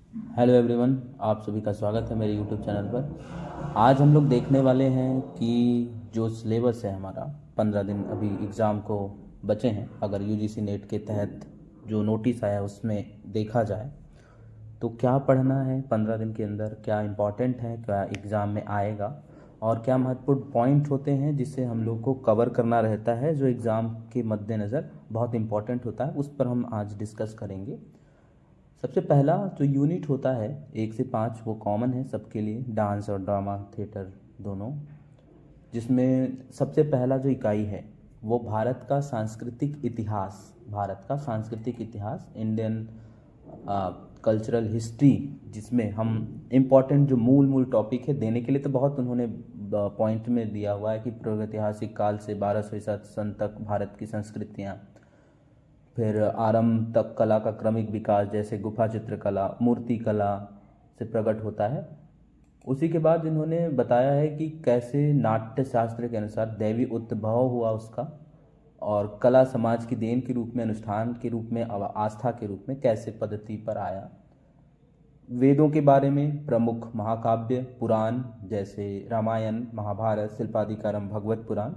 Hello everyone, आप सभी का स्वागत है मेरे यूट्यूब चैनल पर। आज हम लोग देखने वाले हैं कि जो सिलेबस है हमारा, 15 दिन अभी एग्ज़ाम को बचे हैं। अगर यूजीसी नेट के तहत जो नोटिस आया उसमें देखा जाए तो क्या पढ़ना है 15 दिन के अंदर, क्या इम्पोर्टेंट है, क्या एग्ज़ाम में आएगा और क्या महत्वपूर्ण पॉइंट होते हैं जिसे हम लोग को कवर करना रहता है, जो एग्ज़ाम के मद्देनज़र बहुत इम्पोर्टेंट होता है, उस पर हम आज डिस्कस करेंगे। सबसे पहला जो यूनिट होता है 1 से 5, वो कॉमन है सबके लिए, डांस और ड्रामा थिएटर दोनों। जिसमें सबसे पहला जो इकाई है वो भारत का सांस्कृतिक इतिहास, इंडियन कल्चरल हिस्ट्री, जिसमें हम इम्पॉर्टेंट जो मूल मूल टॉपिक है देने के लिए तो बहुत उन्होंने पॉइंट में दिया हुआ है कि प्रागैतिहासिक काल से 1200 ईसा सन तक भारत की संस्कृतियाँ, फिर आरंभ तक कला का क्रमिक विकास जैसे गुफा चित्रकला, मूर्ति कला से प्रकट होता है। उसी के बाद इन्होंने बताया है कि कैसे नाट्य शास्त्र के अनुसार दैवी उद्भव हुआ उसका, और कला समाज की देन के रूप में, अनुष्ठान के रूप में, आस्था के रूप में कैसे पद्धति पर आया। वेदों के बारे में, प्रमुख महाकाव्य पुराण जैसे रामायण, महाभारत, शिल्पादिकारम, भगवत पुराण,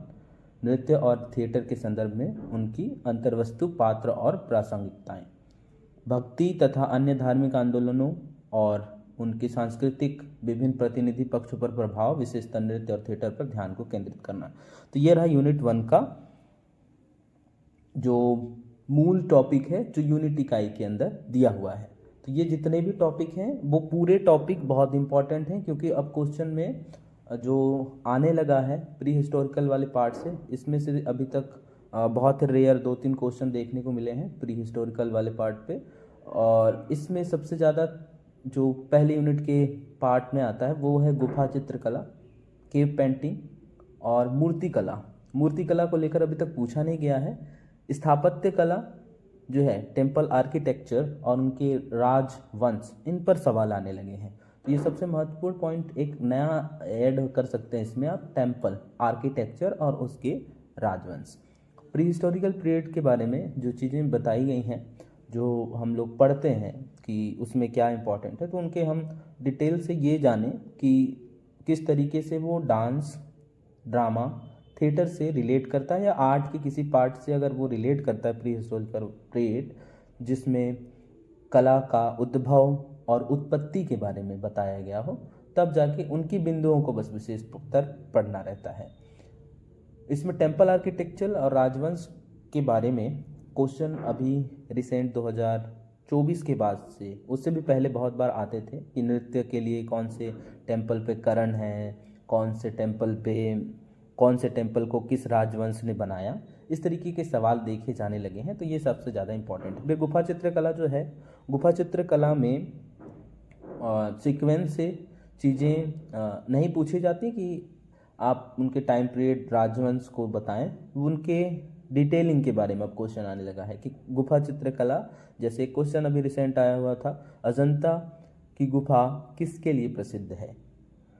नृत्य और थिएटर के संदर्भ में उनकी अंतर्वस्तु, पात्र और प्रासंगिकताएं, भक्ति तथा अन्य धार्मिक आंदोलनों और उनके सांस्कृतिक विभिन्न प्रतिनिधि पक्षों पर प्रभाव, विशेषतः नृत्य और थिएटर पर ध्यान को केंद्रित करना। तो ये रहा यूनिट 1 का जो मूल टॉपिक है, जो यूनिट इकाई के अंदर दिया हुआ है। तो ये जितने भी टॉपिक हैं वो पूरे टॉपिक बहुत इंपॉर्टेंट हैं, क्योंकि अब क्वेश्चन में जो आने लगा है प्री हिस्टोरिकल वाले पार्ट से, इसमें से अभी तक बहुत रेयर 2-3 क्वेश्चन देखने को मिले हैं प्री हिस्टोरिकल वाले पार्ट पे। और इसमें सबसे ज़्यादा जो पहले यूनिट के पार्ट में आता है वो है गुफा चित्रकला, केव पेंटिंग और मूर्तिकला। मूर्तिकला को लेकर अभी तक पूछा नहीं गया है। स्थापत्य कला जो है, टेम्पल आर्किटेक्चर और उनके राजवंश, इन पर सवाल आने लगे हैं। तो ये सबसे महत्वपूर्ण पॉइंट एक नया ऐड कर सकते हैं इसमें आप, टेम्पल आर्किटेक्चर और उसके राजवंश। प्री हिस्टोरिकल पीरियड के बारे में जो चीज़ें बताई गई हैं, जो हम लोग पढ़ते हैं कि उसमें क्या इंपॉर्टेंट है, तो उनके हम डिटेल से ये जानें कि किस तरीके से वो डांस, ड्रामा, थिएटर से रिलेट करता है, या आर्ट के किसी पार्ट से अगर वो रिलेट करता है प्री हिस्टोरिकल पीरियड, जिसमें कला का उद्भव और उत्पत्ति के बारे में बताया गया हो, तब जाके उनकी बिंदुओं को बस विशेष तर पढ़ना रहता है। इसमें टेम्पल आर्किटेक्चर और राजवंश के बारे में क्वेश्चन अभी रिसेंट 2024 के बाद से, उससे भी पहले बहुत बार आते थे कि नृत्य के लिए कौन से टेम्पल पे करण है, कौन से टेम्पल को किस राजवंश ने बनाया, इस तरीके के सवाल देखे जाने लगे हैं। तो ये सबसे ज़्यादा इम्पोर्टेंट है। फिर गुफा चित्रकला जो है, गुफा चित्रकला में सीक्वेंस से चीज़ें नहीं पूछी जाती कि आप उनके टाइम पीरियड राजवंश को बताएं, उनके डिटेलिंग के बारे में अब क्वेश्चन आने लगा है कि गुफा चित्रकला, जैसे क्वेश्चन अभी रिसेंट आया हुआ था, अजंता की गुफा किसके लिए प्रसिद्ध है,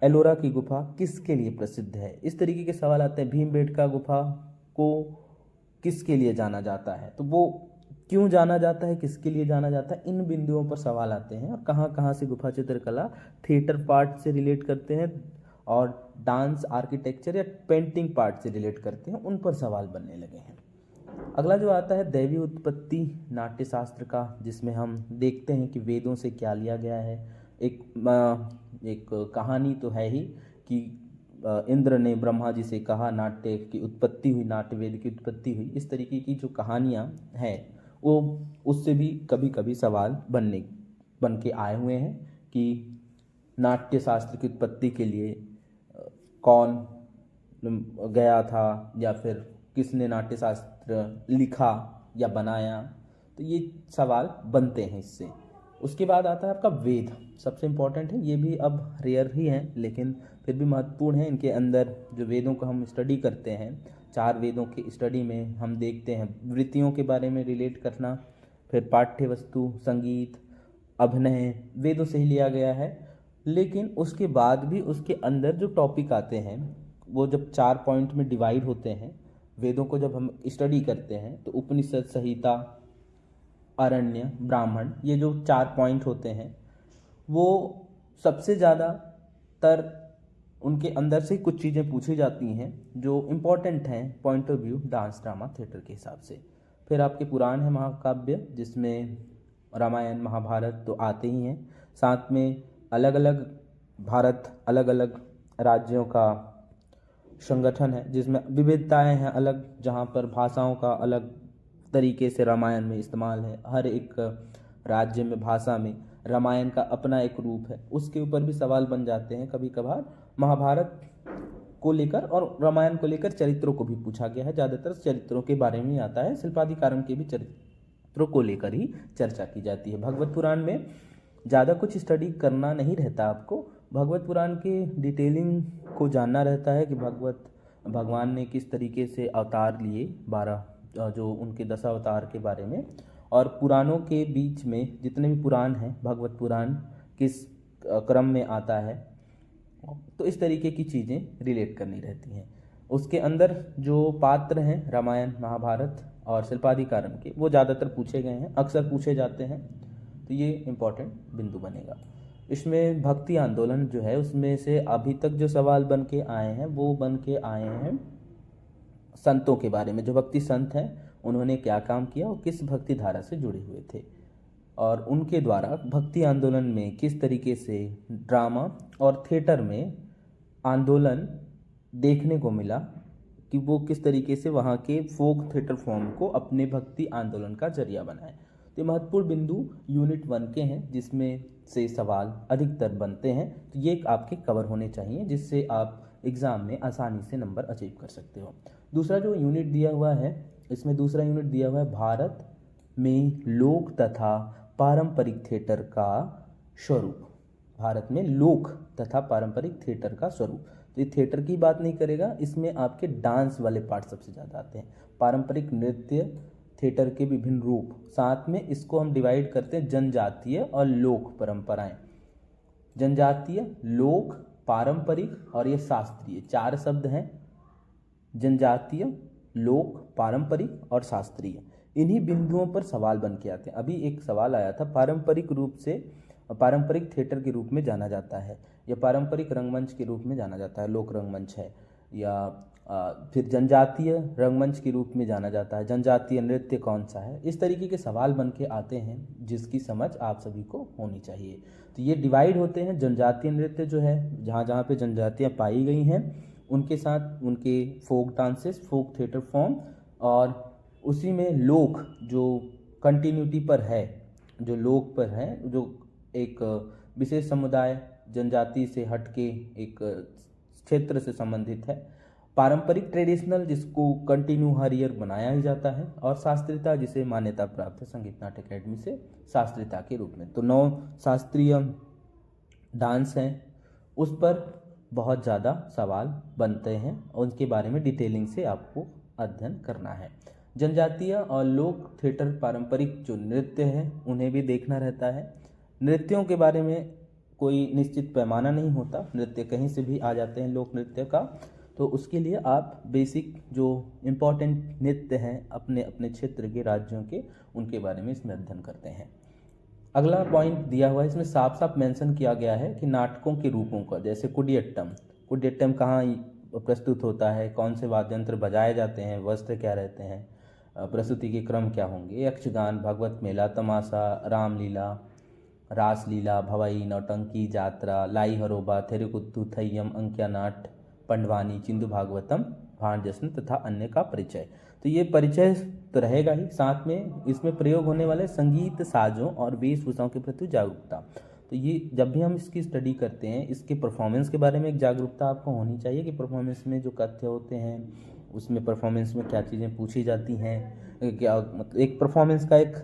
एलोरा की गुफा किसके लिए प्रसिद्ध है, इस तरीके के सवाल आते हैं। भीमबेटका गुफा को किसके लिए जाना जाता है, तो वो क्यों जाना जाता है, किसके लिए जाना जाता है, इन बिंदुओं पर सवाल आते हैं। और कहाँ कहाँ से गुफा चित्रकला थिएटर पार्ट से रिलेट करते हैं और डांस, आर्किटेक्चर या पेंटिंग पार्ट से रिलेट करते हैं, उन पर सवाल बनने लगे हैं। अगला जो आता है दैवी उत्पत्ति नाट्य शास्त्र का, जिसमें हम देखते हैं कि वेदों से क्या लिया गया है। एक कहानी तो है ही कि इंद्र ने ब्रह्मा जी से कहा, नाट्य की उत्पत्ति हुई, नाट्य वेद की उत्पत्ति हुई, इस तरीके की जो कहानियाँ हैं वो, उससे भी कभी कभी सवाल बन के आए हुए हैं कि नाट्य शास्त्र की उत्पत्ति के लिए कौन गया था, या फिर किसने नाट्य शास्त्र लिखा या बनाया। तो ये सवाल बनते हैं इससे। उसके बाद आता है आपका वेद, सबसे इम्पोर्टेंट है। ये भी अब रेयर ही है लेकिन फिर भी महत्वपूर्ण है। इनके अंदर जो वेदों को हम स्टडी करते हैं, 4 वेदों की स्टडी में हम देखते हैं वृत्तियों के बारे में रिलेट करना, फिर पाठ्य वस्तु, संगीत, अभिनय वेदों से ही लिया गया है। लेकिन उसके बाद भी उसके अंदर जो टॉपिक आते हैं वो जब 4 पॉइंट में डिवाइड होते हैं, वेदों को जब हम स्टडी करते हैं तो उपनिषद, संहिता, अरण्य, ब्राह्मण, ये जो 4 पॉइंट होते हैं, वो सबसे ज़्यादातर उनके अंदर से कुछ चीज़ें पूछी जाती हैं जो इम्पोर्टेंट हैं point of view dance drama theatre के हिसाब से। फिर आपके पुराण है महाकाव्य, जिसमें रामायण महाभारत तो आते ही हैं, साथ में अलग अलग भारत अलग अलग राज्यों का संगठन है जिसमें विविधताएं हैं अलग, जहाँ पर भाषाओं का अलग तरीके से रामायण में इस्तेमाल है। हर एक राज्य में भाषा में रामायण का अपना एक रूप है, उसके ऊपर भी सवाल बन जाते हैं कभी कभार। महाभारत को लेकर और रामायण को लेकर चरित्रों को भी पूछा गया है, ज़्यादातर चरित्रों के बारे में ही आता है। शिल्पाधिकारम के भी चरित्रों को लेकर ही चर्चा की जाती है। भगवत पुराण में ज़्यादा कुछ स्टडी करना नहीं रहता आपको, भगवत पुराण के डिटेलिंग को जानना रहता है कि भगवान ने किस तरीके से अवतार लिए, 12 जो उनके 10 अवतार के बारे में, और पुराणों के बीच में जितने भी पुराण हैं भगवत पुराण किस क्रम में आता है, तो इस तरीके की चीज़ें रिलेट करनी रहती हैं। उसके अंदर जो पात्र हैं रामायण महाभारत और शिल्पाधिकारम के, वो ज़्यादातर पूछे गए हैं, अक्सर पूछे जाते हैं, तो ये इम्पोर्टेंट बिंदु बनेगा। इसमें भक्ति आंदोलन जो है उसमें से अभी तक जो सवाल बन के आए हैं वो बन के आए हैं संतों के बारे में। जो भक्ति संत हैं उन्होंने क्या काम किया और किस भक्ति धारा से जुड़े हुए थे, और उनके द्वारा भक्ति आंदोलन में किस तरीके से ड्रामा और थिएटर में आंदोलन देखने को मिला कि वो किस तरीके से वहाँ के फोक थिएटर फॉर्म को अपने भक्ति आंदोलन का जरिया बनाए। तो महत्वपूर्ण बिंदु यूनिट 1 के हैं जिसमें से सवाल अधिकतर बनते हैं, तो ये आपके कवर होने चाहिए जिससे आप एग्ज़ाम में आसानी से नंबर अचीव कर सकते हो। दूसरा जो यूनिट दिया हुआ है, इसमें दूसरा यूनिट दिया हुआ है भारत में लोक तथा पारंपरिक थिएटर का स्वरूप। भारत में लोक तथा पारंपरिक थिएटर का स्वरूप, तो ये थिएटर की बात नहीं करेगा, इसमें आपके डांस वाले पार्ट सबसे ज़्यादा आते हैं। पारंपरिक नृत्य, थिएटर के विभिन्न रूप, साथ में इसको हम डिवाइड करते हैं जनजातीय और लोक परंपराएं। जनजातीय, लोक, पारंपरिक और ये शास्त्रीय, 4 शब्द हैं। जनजातीय, लोक, पारंपरिक और शास्त्रीय, इन्हीं बिंदुओं पर सवाल बन के आते हैं। अभी एक सवाल आया था, पारंपरिक रूप से पारंपरिक थिएटर के रूप में जाना जाता है या पारंपरिक रंगमंच के रूप में जाना जाता है, लोक रंगमंच है, या फिर जनजातीय रंगमंच के रूप में जाना जाता है, जनजातीय नृत्य कौन सा है। इस तरीके के सवाल बन के आते हैं जिसकी समझ आप सभी को होनी चाहिए। तो ये डिवाइड होते हैं, जनजातीय नृत्य जो है जहाँ जहाँ पे जनजातियाँ पाई गई हैं उनके साथ उनके folk dances, folk theatre form, और उसी में लोक जो कंटिन्यूटी पर है, जो लोक पर है, जो एक विशेष समुदाय जनजाति से हटके एक क्षेत्र से संबंधित है। पारंपरिक ट्रेडिशनल जिसको कंटिन्यू हर ईयर बनाया ही जाता है, और शास्त्रीयता जिसे मान्यता प्राप्त है संगीत नाट्य अकेडमी से शास्त्रीयता के रूप में। तो 9 शास्त्रीय डांस हैं, उस पर बहुत ज़्यादा सवाल बनते हैं और उनके बारे में डिटेलिंग से आपको अध्ययन करना है। जनजातीय और लोक थिएटर पारंपरिक जो नृत्य हैं उन्हें भी देखना रहता है। नृत्यों के बारे में कोई निश्चित पैमाना नहीं होता, नृत्य कहीं से भी आ जाते हैं लोक नृत्य का, तो उसके लिए आप बेसिक जो इम्पोर्टेंट नृत्य हैं अपने अपने क्षेत्र के, राज्यों के, उनके बारे में इसमें अध्ययन करते हैं। अगला पॉइंट दिया हुआ है, इसमें साफ साफ मेंशन किया गया है कि नाटकों के रूपों का, जैसे कुडियट्टम कहाँ प्रस्तुत होता है, कौन से वाद्य यंत्र बजाए जाते हैं, वस्त्र क्या रहते हैं, प्रस्तुति के क्रम क्या होंगे, यक्षगान, भागवत मेला, तमाशा, रामलीला, रासलीला, भवाई, नौटंकी, जात्रा, लाई हरोबा, थेरुकुत्तु, थय्यम, अंक्या नाट, पंडवानी, चिंदू भागवतम, भाण जश्न तथा अन्य का परिचय। तो ये परिचय तो रहेगा ही, साथ में इसमें प्रयोग होने वाले संगीत साजों और वेशभूषाओं के प्रति जागरूकता। तो ये जब भी हम इसकी स्टडी करते हैं, इसके परफॉर्मेंस के बारे में एक जागरूकता आपको होनी चाहिए कि परफॉर्मेंस में जो कथ्य होते हैं उसमें परफॉर्मेंस में क्या चीज़ें पूछी जाती हैं, क्या मतलब एक परफॉर्मेंस का एक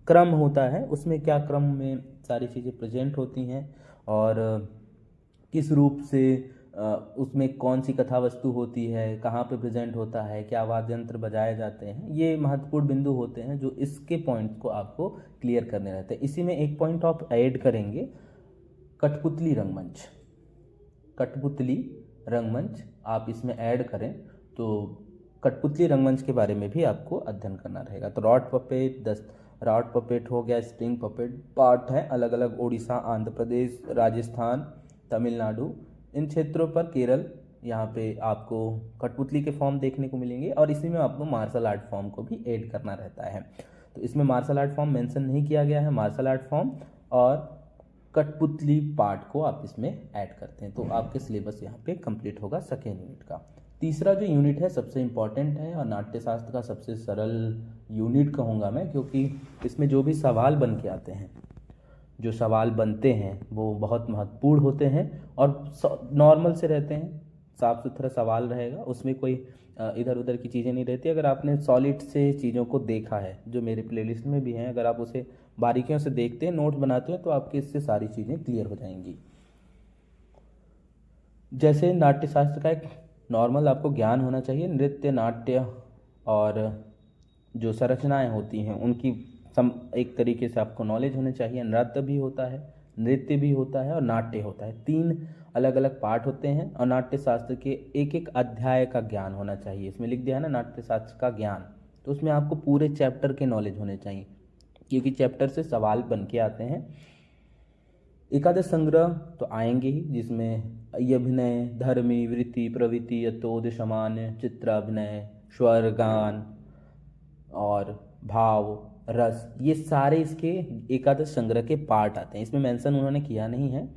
क्रम होता है, उसमें क्या क्रम में सारी चीज़ें प्रेजेंट होती हैं और किस रूप से उसमें कौन सी कथा वस्तु होती है, कहाँ पे प्रेजेंट होता है, क्या वाद्य यंत्र बजाए जाते हैं, ये महत्वपूर्ण बिंदु होते हैं जो इसके पॉइंट्स को आपको क्लियर करने रहते हैं। इसी में एक पॉइंट आप ऐड करेंगे, कठपुतली रंगमंच। कठपुतली रंगमंच आप इसमें ऐड करें तो कठपुतली रंगमंच के बारे में भी आपको अध्ययन करना रहेगा। तो रॉड पपेट, रॉड पपेट हो गया, स्प्रिंग पपेट पार्ट है अलग अलग उड़ीसा, आंध्र प्रदेश, राजस्थान, तमिलनाडु, इन क्षेत्रों पर, केरल, यहाँ पे आपको कठपुतली के फॉर्म देखने को मिलेंगे और इसी में आपको मार्शल आर्ट फॉर्म को भी ऐड करना रहता है। तो इसमें मार्शल आर्ट फॉर्म मेंशन नहीं किया गया है, मार्शल आर्ट फॉर्म और कठपुतली पार्ट को आप इसमें ऐड करते हैं। तो आपके सिलेबस यहाँ पे कंप्लीट होगा सेकेंड यूनिट का। तीसरा जो यूनिट है सबसे इम्पॉर्टेंट है और नाट्यशास्त्र का सबसे सरल यूनिट कहूँगा मैं, क्योंकि इसमें जो भी सवाल बन के आते हैं, जो सवाल बनते हैं वो बहुत महत्वपूर्ण होते हैं और नॉर्मल से रहते हैं, साफ सुथरा सवाल रहेगा, उसमें कोई इधर उधर की चीज़ें नहीं रहती। अगर आपने सॉलिड से चीज़ों को देखा है, जो मेरे प्लेलिस्ट में भी हैं, अगर आप उसे बारीकियों से देखते हैं, नोट बनाते हैं, तो आपके इससे सारी चीज़ें क्लियर हो जाएंगी। जैसे नाट्यशास्त्र का एक नॉर्मल आपको ज्ञान होना चाहिए, नृत्य, नाट्य और जो संरचनाएं होती हैं उनकी एक तरीके से आपको नॉलेज होनी चाहिए। नृत्य भी होता है, नृत्य भी होता है और नाट्य होता है, 3 अलग अलग पार्ट होते हैं और नाट्यशास्त्र के एक एक अध्याय का ज्ञान होना चाहिए। इसमें लिख दिया है ना नाट्यशास्त्र का ज्ञान, तो उसमें आपको पूरे चैप्टर के नॉलेज होने चाहिए, क्योंकि चैप्टर से सवाल बन के आते हैं। एकादश संग्रह तो आएंगे ही, जिसमें अभिनय, धर्मी, वृत्ति, प्रवृत्ति, यतोद, सामान्य, चित्राभिनय, स्वर, गान और भाव, रस, ये सारे इसके एकादश संग्रह के पार्ट आते हैं। इसमें मेंशन उन्होंने किया नहीं है,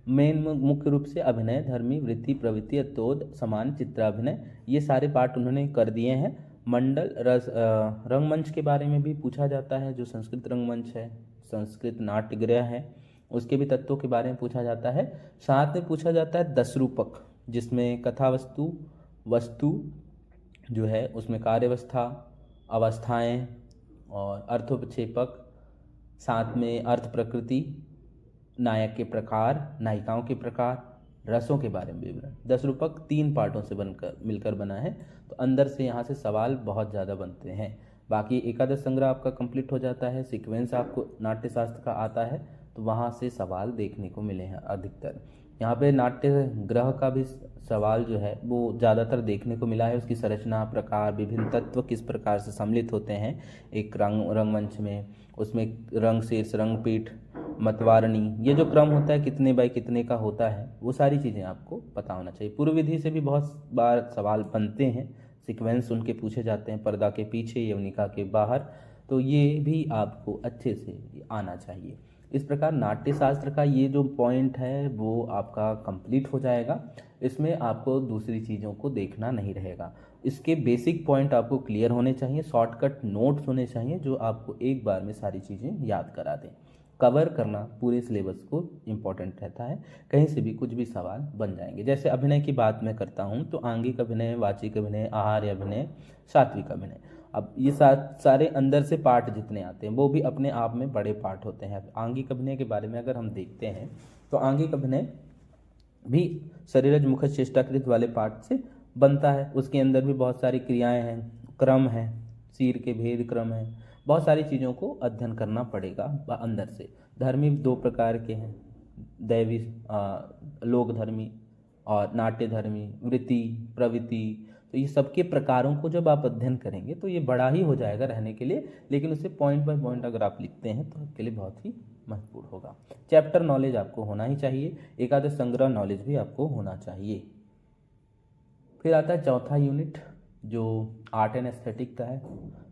मेन मुख्य रूप से अभिनय, धर्मी, वृत्ति, प्रवृत्ति, यतोद, सामान्य, चित्राभिनय, ये सारे पार्ट उन्होंने कर दिए हैं। मंडल, रस, रंगमंच के बारे में भी पूछा जाता है, जो संस्कृत रंगमंच है, संस्कृत नाट्यगृह है, उसके भी तत्वों के बारे में पूछा जाता है। साथ में पूछा जाता है 10 रूपक, जिसमें कथा वस्तु, वस्तु जो है उसमें कार्यवस्था, अवस्थाएं और अर्थोपक्षेपक, साथ में अर्थ प्रकृति, नायक के प्रकार, नायिकाओं के प्रकार, रसों के बारे में विवरण। 10 रूपक 3 पार्टों से बनकर मिलकर बना है, तो अंदर से यहाँ से सवाल बहुत ज़्यादा बनते हैं। बाकी एकादश संग्रह आपका कंप्लीट हो जाता है, सीक्वेंस आपको नाट्यशास्त्र का आता है, तो वहाँ से सवाल देखने को मिले हैं अधिकतर। यहाँ पे नाट्य ग्रह का भी सवाल जो है वो ज़्यादातर देखने को मिला है, उसकी संरचना, प्रकार, विभिन्न तत्व किस प्रकार से सम्मिलित होते हैं एक रंगमंच में, उसमें रंग शीर्ष, रंगपीठ, मतवारणी, ये जो क्रम होता है कितने बाय कितने का होता है, वो सारी चीज़ें आपको पता होना चाहिए। पूर्व विधि से भी बहुत बार सवाल बनते हैं, सीक्वेंस उनके पूछे जाते हैं, पर्दा के पीछे, यवनिका के बाहर, तो ये भी आपको अच्छे से आना चाहिए। इस प्रकार नाट्यशास्त्र का ये जो पॉइंट है वो आपका कंप्लीट हो जाएगा। इसमें आपको दूसरी चीज़ों को देखना नहीं रहेगा, इसके बेसिक पॉइंट आपको क्लियर होने चाहिए, शॉर्टकट नोट्स होने चाहिए जो आपको एक बार में सारी चीज़ें याद करा दें। कवर करना पूरे सिलेबस को इम्पॉर्टेंट रहता है, कहीं से भी कुछ भी सवाल बन जाएंगे। जैसे अभिनय की बात मैं करता हूँ तो आंगिक अभिनय, वाचिक अभिनय, आहार्य अभिनय, सात्विक अभिनय, अब ये सारे अंदर से पार्ट जितने आते हैं वो भी अपने आप में बड़े पार्ट होते हैं। आंगिक अभिनय के बारे में अगर हम देखते हैं तो आंगिक अभिनय भी शरीरज मुख चेष्टाकृत वाले पार्ट से बनता है, उसके अंदर भी बहुत सारी क्रियाएं हैं, क्रम है, शीर के भेद क्रम है, बहुत सारी चीज़ों को अध्ययन करना पड़ेगा अंदर से। धर्मी 2 प्रकार के हैं, दैवी लोक धर्मी और नाट्य धर्मी, वृत्ति, प्रवृत्ति, तो ये सबके प्रकारों को जब आप अध्ययन करेंगे तो ये बड़ा ही हो जाएगा रहने के लिए, लेकिन उसे पॉइंट बाय पॉइंट अगर आप लिखते हैं तो आपके लिए बहुत ही महत्वपूर्ण होगा। चैप्टर नॉलेज आपको होना ही चाहिए, एकादश संग्रह नॉलेज भी आपको होना चाहिए। फिर आता है चौथा यूनिट जो आर्ट एंड एस्थेटिक का है,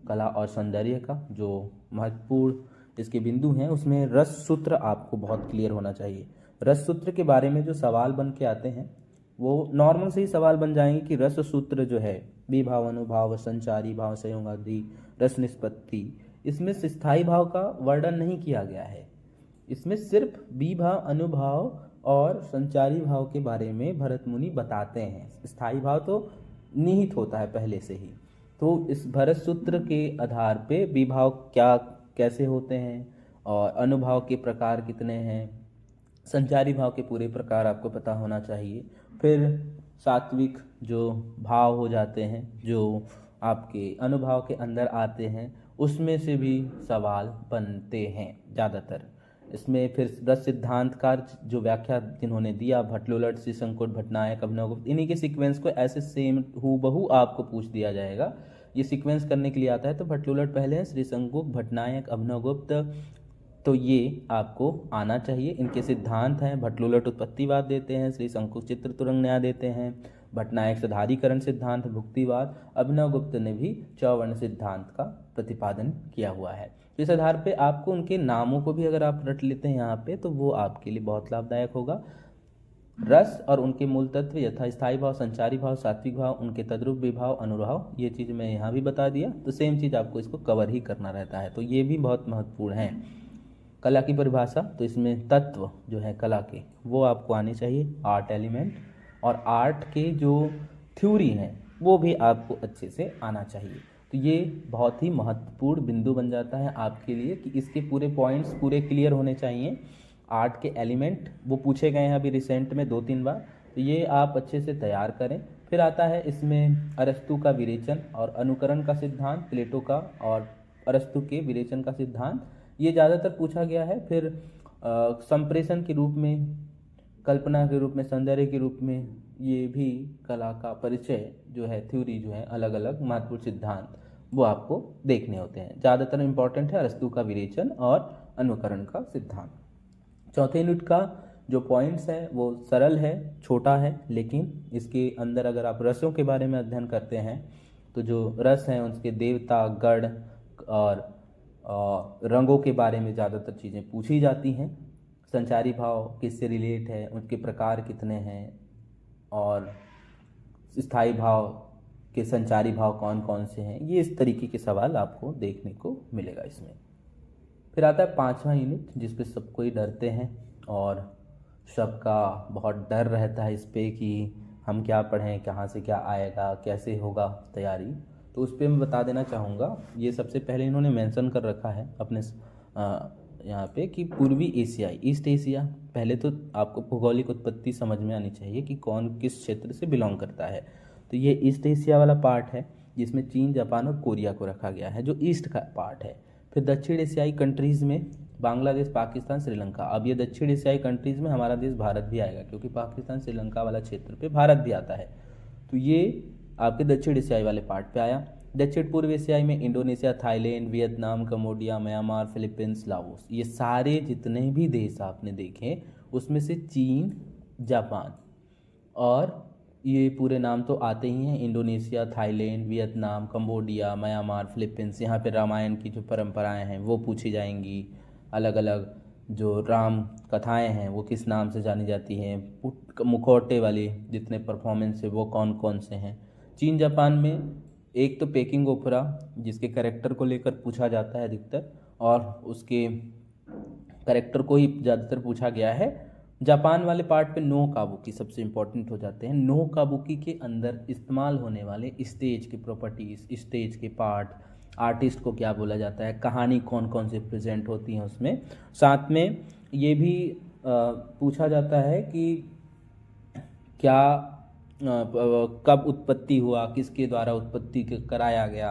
कला और सौंदर्य का, जो महत्वपूर्ण इसके बिंदु हैं उसमें रस सूत्र आपको बहुत क्लियर होना चाहिए। रस सूत्र के बारे में जो सवाल बन के आते हैं वो नॉर्मल से ही सवाल बन जाएंगे कि रस सूत्र जो है विभाव, अनुभाव, संचारी भाव, संयोग आदि, रस निष्पत्ति, इसमें स्थायी भाव का वर्णन नहीं किया गया है, इसमें सिर्फ विभाव, अनुभाव और संचारी भाव के बारे में भरत मुनि बताते हैं। स्थायी भाव तो निहित होता है पहले से ही, तो इस भरत सूत्र के आधार पे विभाव क्या कैसे होते हैं और अनुभाव के प्रकार कितने हैं, संचारी भाव के पूरे प्रकार आपको पता होना चाहिए। फिर सात्विक जो भाव हो जाते हैं जो आपके अनुभाव के अंदर आते हैं, उसमें से भी सवाल बनते हैं ज़्यादातर। इसमें फिर रस सिद्धांतकार जो व्याख्या जिन्होंने दिया, भट्टलोलट, श्रीशंकुट, भट्टनायक, अभिनवगुप्त, इन्हीं के सीक्वेंस को ऐसे सेम हूबहू आपको पूछ दिया जाएगा ये सीक्वेंस करने के लिए आता है। तो भट्टलुलट पहले हैं, श्री शंकुक, भट्टनायक, अभिनवगुप्त, तो ये आपको आना चाहिए। इनके सिद्धांत हैं, भट्टलुलट उत्पत्तिवाद देते हैं, श्री शंकुक चित्र तुरंग न्याय देते हैं, भट्टनायक साधारीकरण सिद्धांत भुक्तिवाद, अभिनवगुप्त ने भी चौवर्ण सिद्धांत का प्रतिपादन किया हुआ है। तो इस आधार पे आपको उनके नामों को भी अगर आप रट लेते हैं यहाँ पे तो वो आपके लिए बहुत लाभदायक होगा। रस और उनके मूल तत्व यथा स्थायी भाव, संचारी भाव, सात्विक भाव, उनके तद्रूप विभाव, अनुभाव, ये चीज़ मैं यहाँ भी बता दिया। तो सेम चीज़ आपको इसको कवर ही करना रहता है, तो ये भी बहुत महत्वपूर्ण है। कला की परिभाषा, तो इसमें तत्व जो है कला के वो आपको आने चाहिए, आर्ट एलिमेंट, और आर्ट के जो थ्योरी हैं वो भी आपको अच्छे से आना चाहिए। तो ये बहुत ही महत्वपूर्ण बिंदु बन जाता है आपके लिए कि इसके पूरे पॉइंट्स पूरे क्लियर होने चाहिए। आर्ट के एलिमेंट वो पूछे गए हैं अभी रिसेंट में 2-3 बार, तो ये आप अच्छे से तैयार करें। फिर आता है इसमें अरस्तु का विरेचन और अनुकरण का सिद्धांत, प्लेटो का और अरस्तु के विरेचन का सिद्धांत, ये ज़्यादातर पूछा गया है। फिर संप्रेषण के रूप में, कल्पना के रूप में, सौंदर्य के रूप में, ये भी कला का परिचय जो है, थ्योरी जो है, अलग अलग महत्वपूर्ण सिद्धांत वो आपको देखने होते हैं। ज़्यादातर इम्पॉर्टेंट है अरस्तु का विरेचन और अनुकरण का सिद्धांत। चौथे यूनिट का जो पॉइंट्स है वो सरल है, छोटा है, लेकिन इसके अंदर अगर आप रसों के बारे में अध्ययन करते हैं तो जो रस हैं उसके देवता, गण और रंगों के बारे में ज़्यादातर चीज़ें पूछी जाती हैं। संचारी भाव किससे रिलेट है, उनके प्रकार कितने हैं, और स्थायी भाव के संचारी भाव कौन कौन से हैं, ये इस तरीके के सवाल आपको देखने को मिलेगा इसमें। फिर आता है 5वां यूनिट जिस पे सब कोई डरते हैं और सबका बहुत डर रहता है इस पे कि हम क्या पढ़ें, कहाँ से क्या आएगा, कैसे होगा तैयारी। तो उस पर मैं बता देना चाहूँगा, ये सबसे पहले इन्होंने मेंशन कर रखा है अपने यहाँ पे कि पूर्वी एशिया, ईस्ट एशिया। पहले तो आपको भौगोलिक उत्पत्ति समझ में आनी चाहिए कि कौन किस क्षेत्र से बिलोंग करता है। तो ये ईस्ट एशिया वाला पार्ट है जिसमें चीन, जापान और कोरिया को रखा गया है, जो ईस्ट का पार्ट है। फिर दक्षिण एशियाई कंट्रीज़ में बांग्लादेश, पाकिस्तान, श्रीलंका। अब ये दक्षिण एशियाई कंट्रीज़ में हमारा देश भारत भी आएगा, क्योंकि पाकिस्तान श्रीलंका वाला क्षेत्र पे भारत भी आता है। तो ये आपके दक्षिण एशियाई वाले पार्ट पे आया। दक्षिण पूर्व एशियाई में Indonesia, Thailand, Vietnam, Cambodia, Myanmar, Philippines, Laos, ये सारे जितने भी देश आपने देखे उसमें से चीन, जापान और ये पूरे नाम तो आते ही हैं, Indonesia, Thailand, Vietnam, Cambodia, Myanmar, Philippines. यहाँ पे रामायण की जो परंपराएं हैं वो पूछी जाएंगी। अलग अलग जो राम कथाएं हैं वो किस नाम से जानी जाती हैं, मुखौटे वाली जितने परफॉर्मेंस है वो कौन कौन से हैं। चीन जापान में एक तो पेकिंग ओपेरा जिसके कैरेक्टर को लेकर पूछा जाता है अधिकतर, और उसके कैरेक्टर को ही ज़्यादातर पूछा गया है। जापान वाले पार्ट पे नो काबुकी सबसे इम्पोर्टेंट हो जाते हैं। नो काबुकी के अंदर इस्तेमाल होने वाले स्टेज के प्रॉपर्टीज़, स्टेज के पार्ट, आर्टिस्ट को क्या बोला जाता है, कहानी कौन कौन से प्रेजेंट होती हैं उसमें। साथ में ये भी पूछा जाता है कि क्या कब उत्पत्ति हुआ, किसके द्वारा उत्पत्ति कराया गया,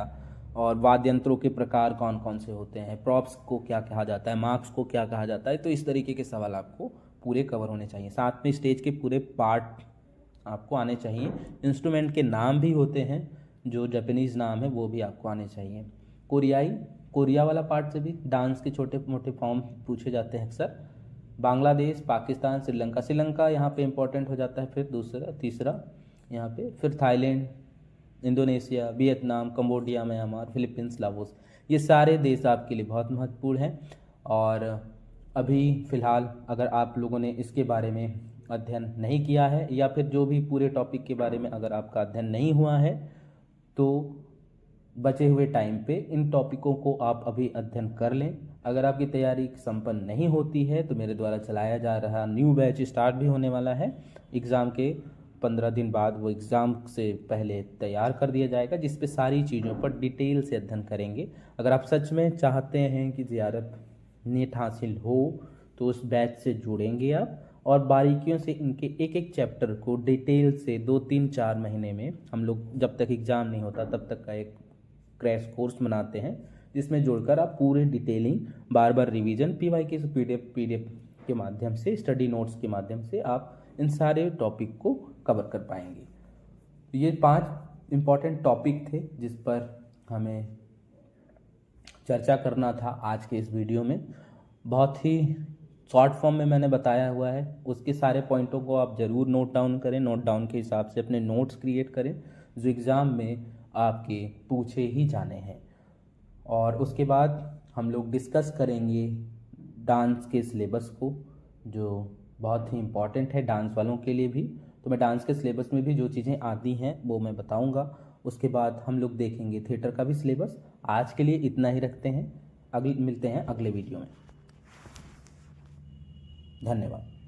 और वाद्य यंत्रों के प्रकार कौन कौन से होते हैं, प्रॉप्स को क्या कहा जाता है, मार्क्स को क्या कहा जाता है। तो इस तरीके के सवाल आपको पूरे कवर होने चाहिए। साथ में स्टेज के पूरे पार्ट आपको आने चाहिए। इंस्ट्रूमेंट के नाम भी होते हैं, जो जापानीज़ नाम है वो भी आपको आने चाहिए। कोरिया वाला पार्ट से भी डांस के छोटे मोटे फॉर्म पूछे जाते हैं अक्सर। बांग्लादेश, पाकिस्तान, श्रीलंका यहाँ पे इम्पोर्टेंट हो जाता है। फिर तीसरा यहाँ पे, फिर Thailand, Indonesia, Vietnam, Cambodia, Myanmar, Philippines, Laos, ये सारे देश आपके लिए बहुत महत्वपूर्ण हैं। और अभी फ़िलहाल अगर आप लोगों ने इसके बारे में अध्ययन नहीं किया है, या फिर जो भी पूरे टॉपिक के बारे में अगर आपका अध्ययन नहीं हुआ है, तो बचे हुए टाइम पे इन टॉपिकों को आप अभी अध्ययन कर लें। अगर आपकी तैयारी संपन्न नहीं होती है तो मेरे द्वारा चलाया जा रहा न्यू बैच स्टार्ट भी होने वाला है। एग्ज़ाम के 15 दिन बाद वो एग्ज़ाम से पहले तैयार कर दिया जाएगा, जिस पे सारी चीज़ों पर डिटेल से अध्ययन करेंगे। अगर आप सच में चाहते हैं कि JRF नेट हासिल हो तो उस बैच से जुड़ेंगे आप, और बारीकियों से इनके एक एक चैप्टर को डिटेल से 2-3-4 महीने में हम लोग जब तक एग्ज़ाम नहीं होता तब तक का एक क्रैश कोर्स बनाते हैं, जिसमें जुड़कर आप पूरे डिटेलिंग, बार बार रिवीजन, PYQ PDF के माध्यम से, स्टडी नोट्स के माध्यम से आप इन सारे टॉपिक को कवर कर पाएंगे। तो ये 5 इम्पॉर्टेंट टॉपिक थे जिस पर हमें चर्चा करना था आज के इस वीडियो में। बहुत ही शॉर्ट फॉर्म में मैंने बताया हुआ है, उसके सारे पॉइंटों को आप ज़रूर नोट डाउन करें। नोट डाउन के हिसाब से अपने नोट्स क्रिएट करें जो एग्ज़ाम में आपके पूछे ही जाने हैं। और उसके बाद हम लोग डिस्कस करेंगे डांस के सिलेबस को, जो बहुत ही इम्पॉर्टेंट है डांस वालों के लिए भी। तो मैं डांस के सिलेबस में भी जो चीज़ें आती हैं वो मैं बताऊंगा। उसके बाद हम लोग देखेंगे थिएटर का भी सिलेबस। आज के लिए इतना ही रखते हैं, मिलते हैं अगले वीडियो में। धन्यवाद।